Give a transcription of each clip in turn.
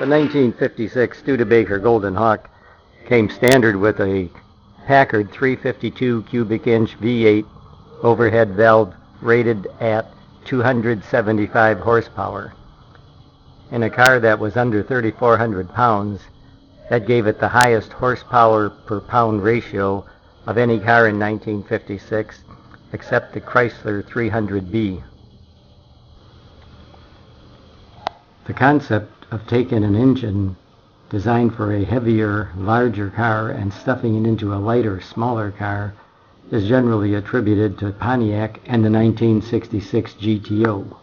The 1956 Studebaker Golden Hawk came standard with a Packard 352 cubic inch V8 overhead valve rated at 275 horsepower. In a car that was under 3,400 pounds, that gave it the highest horsepower per pound ratio of any car in 1956 except the Chrysler 300B. The concept of taking an engine designed for a heavier, larger car and stuffing it into a lighter, smaller car is generally attributed to Pontiac and the 1966 GTO.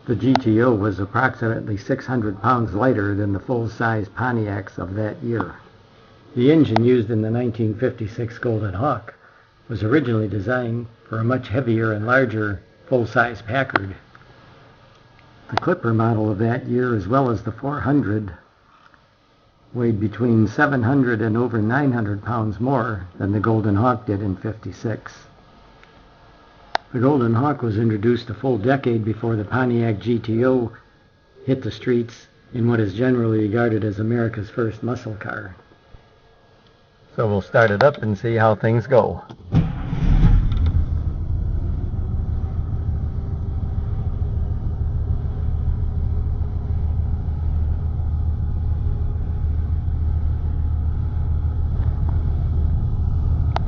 The GTO was approximately 600 pounds lighter than the full-size Pontiacs of that year. The engine used in the 1956 Golden Hawk was originally designed for a much heavier and larger full-size Packard. The Clipper model of that year, as well as the 400, weighed between 700 and over 900 pounds more than the Golden Hawk did in '56. The Golden Hawk was introduced a full decade before the Pontiac GTO hit the streets in what is generally regarded as America's first muscle car. So we'll start it up and see how things go.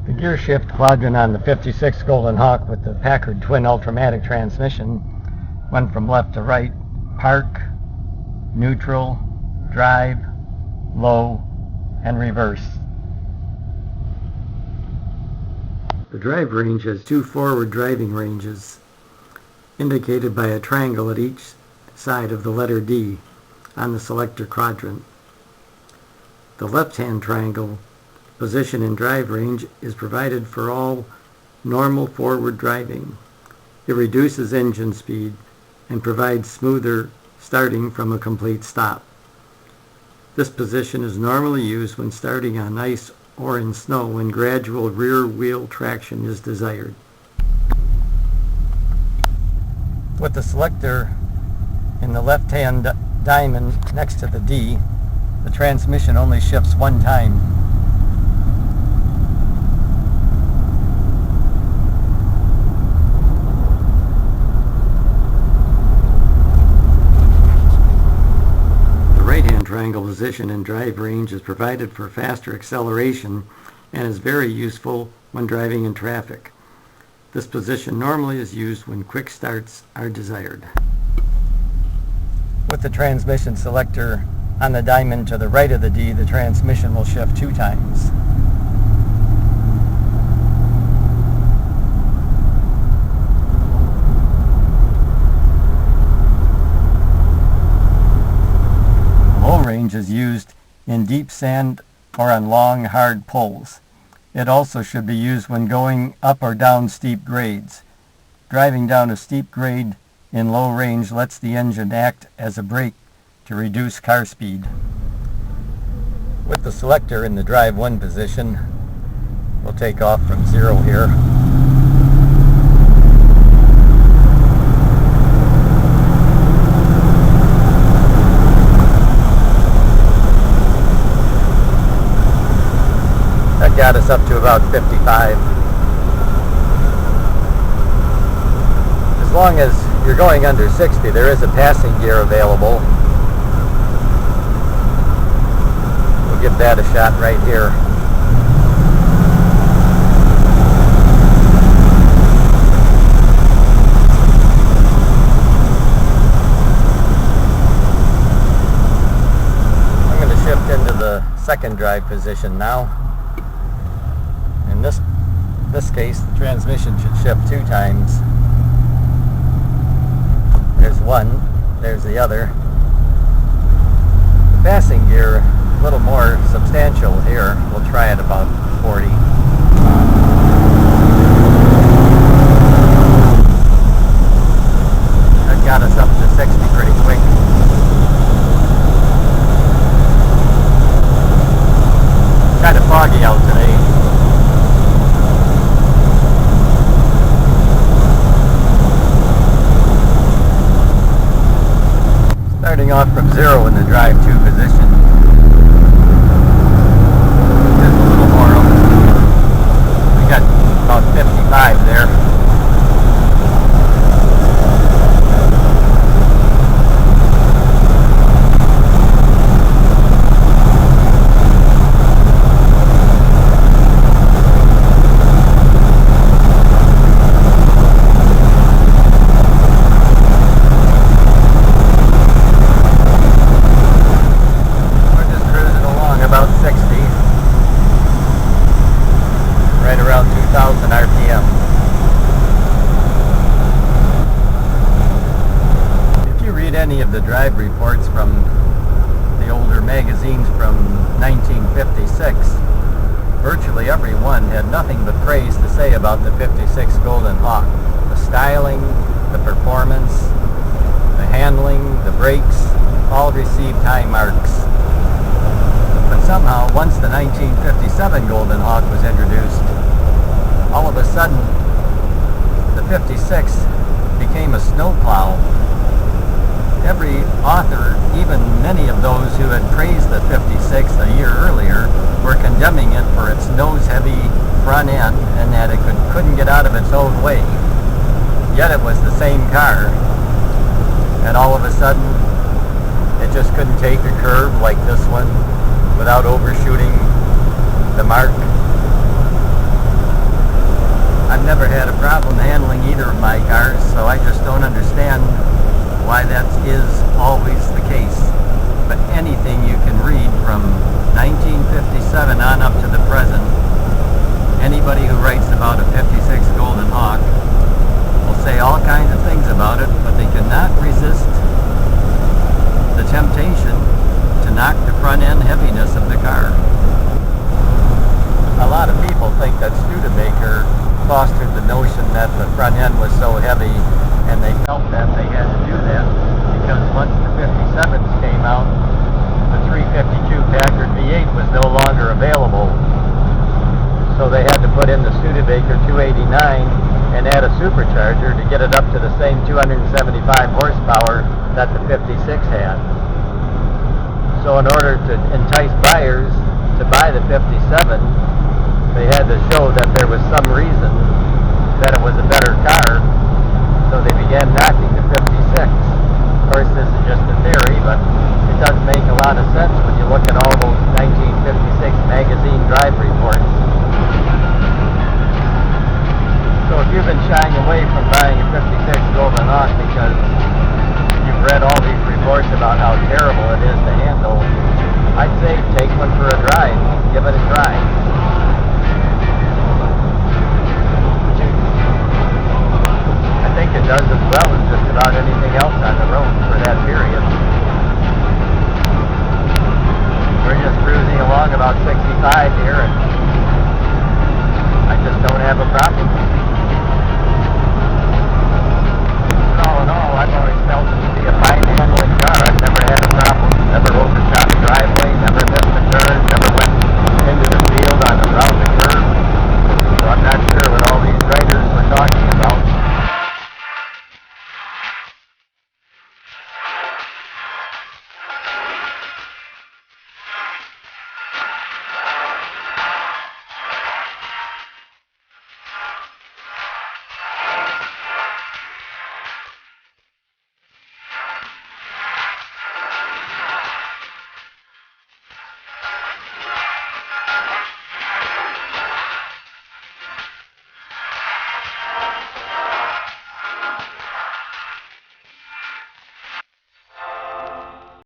The gear shift quadrant on the '56 Golden Hawk with the Packard twin Ultramatic transmission went from left to right: park, neutral, drive, low, and reverse. The drive range has two forward driving ranges, indicated by a triangle at each side of the letter D on the selector quadrant. The left-hand triangle position in drive range is provided for all normal forward driving. It reduces engine speed and provides smoother starting from a complete stop. This position is normally used when starting on ice or in snow when gradual rear wheel traction is desired. With the selector in the left-hand diamond next to the D, the transmission only shifts one time. Triangle position in drive range is provided for faster acceleration and is very useful when driving in traffic. This position normally is used when quick starts are desired. With the transmission selector on the diamond to the right of the D, the transmission will shift two times. Range is used in deep sand or on long, hard pulls. It also should be used when going up or down steep grades. Driving down a steep grade in low range lets the engine act as a brake to reduce car speed. With the selector in the drive 1 position, we'll take off from 0 here. Got us up to about 55. As long as you're going under 60, there is a passing gear available. We'll give that a shot right here. I'm going to shift into the second drive position now. In this case, the transmission should shift two times. There's one, there's the other. The passing gear, a little more substantial here. We'll try it about 40. That got us up to 60 pretty quick. Kind of foggy out today. starting off from zero in the drive-to position. Just a little more. We got about 55 there. Any of the drive reports from the older magazines from 1956, virtually every one had nothing but praise to say about the 56 Golden Hawk. The styling, the performance, the handling, the brakes, all received high marks. But somehow, once the 1957 Golden Hawk was introduced, all of a sudden, the 56 became a snowplow. Every author, even many of those who had praised the 56 a year earlier, were condemning it for its nose-heavy front end and that it couldn't get out of its own way. Yet it was the same car, and all of a sudden, it just couldn't take a curve like this one without overshooting the mark. I've never had a problem handling either of my cars, so I just don't understand why that is always the case. But anything you can read from 1957 on up to the present, anybody who writes about a 56 Golden Hawk will say all kinds of things about it, but they cannot resist the temptation to knock the front end heaviness of the car. A lot of people think that Studebaker fostered the notion that the front end was so heavy, and they felt that they had to do that because once the 57s came out, the 352 Packard V8 was no longer available. So they had to put in the Studebaker 289 and add a supercharger to get it up to the same 275 horsepower that the 56 had. So in order to entice buyers to buy the 57, they had to show that there was some reason that it was a better car. So they began knocking the 56. Of course, this is just a theory, but it does make a lot of sense when you look at all those 1956 magazine drive reports. So if you've been shying away from buying a 56 Golden Hawk because you've read all these reports about how terrible it is to handle, I'd say take one for a drive. Give it a try. I think it does as well as just about anything else on the road for that period. We're just cruising along about 65 here, and I just don't have a problem